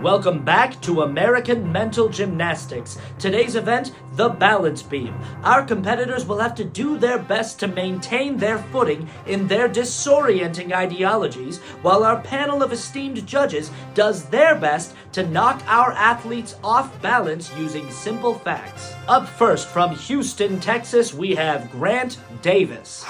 Welcome back to American Mental Gymnastics. Today's event, the balance beam. Our competitors will have to do their best to maintain their footing in their disorienting ideologies, while our panel of esteemed judges does their best to knock our athletes off balance using simple facts. Up first from Houston, Texas, we have Grant Davis.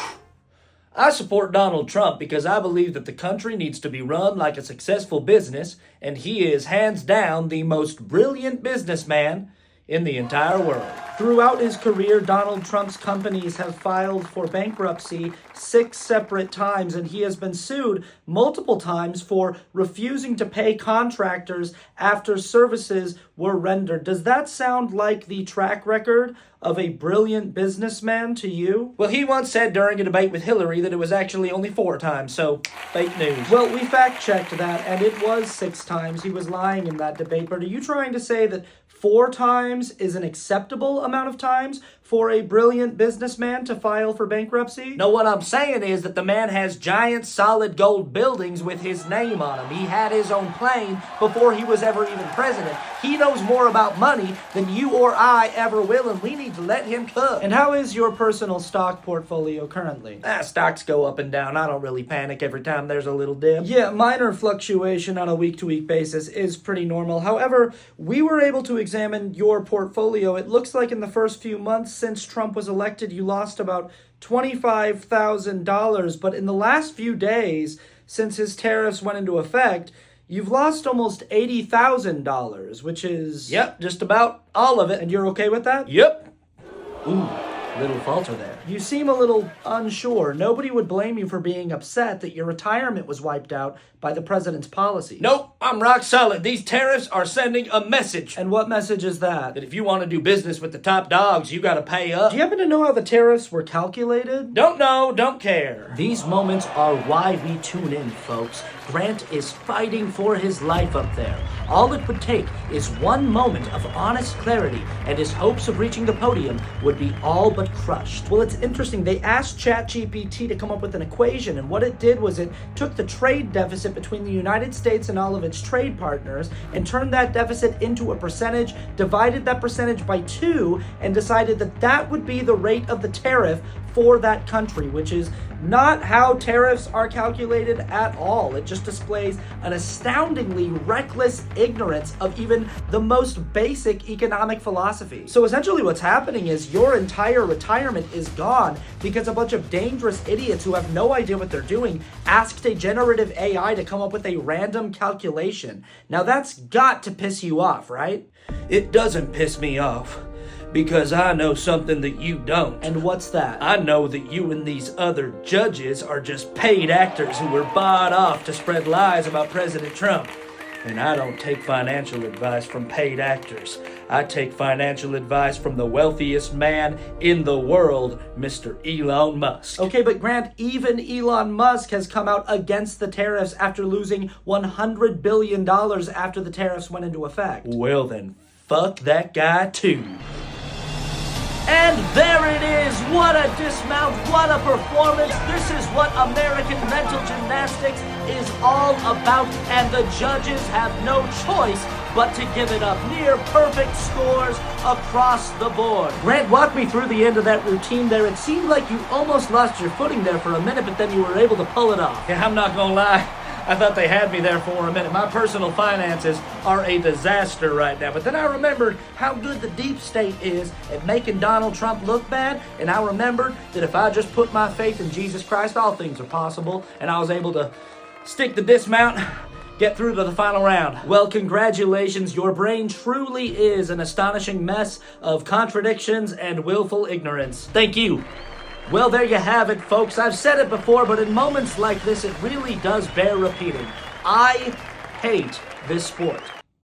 I support Donald Trump because I believe that the country needs to be run like a successful business, and he is hands down the most brilliant businessman in the entire world. Throughout his career, Donald Trump's companies have filed for bankruptcy 6 separate times, and he has been sued multiple times for refusing to pay contractors after services were rendered. Does that sound like the track record of a brilliant businessman to you? Well, he once said during a debate with Hillary that it was actually only 4 times, so fake news. Well, we fact-checked that, and it was 6 times. He was lying in that debate, but are you trying to say that 4 times is an acceptable amount of times for a brilliant businessman to file for bankruptcy? No, what I'm saying is that the man has giant solid gold buildings with his name on them. He had his own plane before he was ever even president. He knows more about money than you or I ever will, and we need to let him cook. And how is your personal stock portfolio currently? Stocks go up and down. I don't really panic every time there's a little dip. Yeah, minor fluctuation on a week-to-week basis is pretty normal. However, we were able to examine your portfolio. It looks like in the first few months since Trump was elected, you lost about $25,000, but in the last few days, since his tariffs went into effect, you've lost almost $80,000, which is... Yep, just about all of it. And you're okay with that? Yep. Ooh, little falter there. You seem a little unsure. Nobody would blame you for being upset that your retirement was wiped out by the president's policy. Nope, I'm rock solid. These tariffs are sending a message. And what message is that? That if you want to do business with the top dogs, you gotta pay up. Do you happen to know how the tariffs were calculated? Don't know, don't care. These moments are why we tune in, folks. Grant is fighting for his life up there. All it would take is one moment of honest clarity, and his hopes of reaching the podium would be all but crushed. Well, it's interesting. They asked ChatGPT to come up with an equation, and what it did was it took the trade deficit between the United States and all of its trade partners and turned that deficit into a percentage, divided that percentage by 2, and decided that that would be the rate of the tariff for that country, which is not how tariffs are calculated at all. It just displays an astoundingly reckless ignorance of even the most basic economic philosophy. So essentially what's happening is your entire retirement is gone because a bunch of dangerous idiots who have no idea what they're doing asked a generative AI to come up with a random calculation. Now that's got to piss you off, right? It doesn't piss me off. Because I know something that you don't. And what's that? I know that you and these other judges are just paid actors who were bought off to spread lies about President Trump. And I don't take financial advice from paid actors. I take financial advice from the wealthiest man in the world, Mr. Elon Musk. Okay, but Grant, even Elon Musk has come out against the tariffs after losing $100 billion after the tariffs went into effect. Well then, fuck that guy too. And there it is! What a dismount, what a performance! This is what American Mental Gymnastics is all about, and the judges have no choice but to give it up. Near perfect scores across the board. Grant, walk me through the end of that routine there. It seemed like you almost lost your footing there for a minute, but then you were able to pull it off. Yeah, I'm not gonna lie. I thought they had me there for a minute. My personal finances are a disaster right now. But then I remembered how good the deep state is at making Donald Trump look bad. And I remembered that if I just put my faith in Jesus Christ, all things are possible. And I was able to stick the dismount, get through to the final round. Well, congratulations. Your brain truly is an astonishing mess of contradictions and willful ignorance. Thank you. Well, there you have it, folks. I've said it before, but in moments like this, it really does bear repeating. I hate this sport.